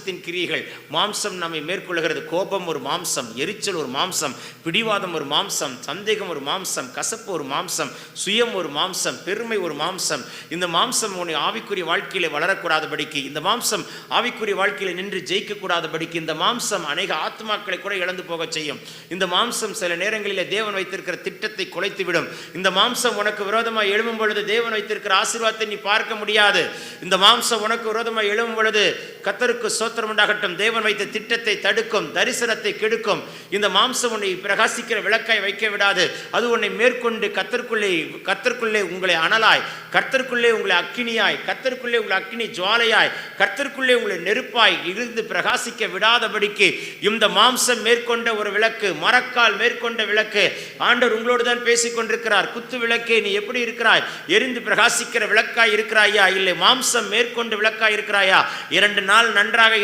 மாம்சத்தின் கிரியைகள். மாம்சம் நம்மை மேற்கொள்கிறது. கோபம் ஒரு மாம்சம், எரிச்சல் ஒரு மாம்சம், பிடிவாதம் ஒரு மாம்சம், சந்தேகம் ஒரு மாம்சம், கசப்பு ஒரு மாம்சம், சுயம் ஒரு மாம்சம், பெருமை ஒரு மாம்சம். இந்த மாம்சம் உன்னை ஆவிக்குரிய வாழ்க்கையிலே வளரக்கூடாதபடிக்கு, இந்த மாம்சம் ஆவிக்குரிய வாழ்க்கையில நின்று ஜெயிக்கக்கூடாதபடிக்கு, இந்த மாம்சம் அநேக ஆத்மாக்களை கூட இழந்து போக செய்யும். இந்த மாம்சம் சில நேரங்களிலே தேவன் வைத்திருக்கிற திட்டத்தை குலைத்துவிடும். இந்த மாம்சம் உனக்கு விரோதமாக எழும்பும் பொழுது தேவன் வைத்திருக்கிற ஆசீர்வாதத்தை நீ பார்க்க முடியாது. இந்த மாம்சம் உனக்கு விரோதமாக எழும்பும் பொழுது கர்த்தருக்கு ஸ்தோத்திரம் உண்டாகட்டும், தேவன் வைத்த திட்டத்தை தடுக்கும், தரிசனத்தை கெடுக்கும். இந்த மாம்சம் உன்னை பிரகாசிக்கிற விளக்காய் வைக்க விடாது. அது உன்னை மேற்கொண்டு கர்த்தருக்குள்ளே உங்களை அனலாய், கர்த்தருக்குள்ளே உங்களை அக்கினியாய், கர்த்தருக்குள்ளே உங்களை அக்கினி ஜுவாலையாய், கர்த்தருக்குள்ளே உங்களை நெருப்பாய் இருந்து பிரகாசிக்க விடாதபடிக்கு இந்த மாம்சம் மேற்கொண்ட ஒரு விளக்கு, மரக்கால் மேற்கொண்ட விளக்கு. ஆண்டவர் உங்களோடு தான் பேசிக் கொண்டிருக்கிறார். குத்து விளக்கே, நீ எப்படி இருக்கிறாய்? எரிந்து பிரகாசிக்கிற விளக்காய் இருக்கிறாயா, இல்லை மாம்சம் மேற்கொண்டு விளக்காய் இருக்கிறாயா? 2 நாள் நன்றாக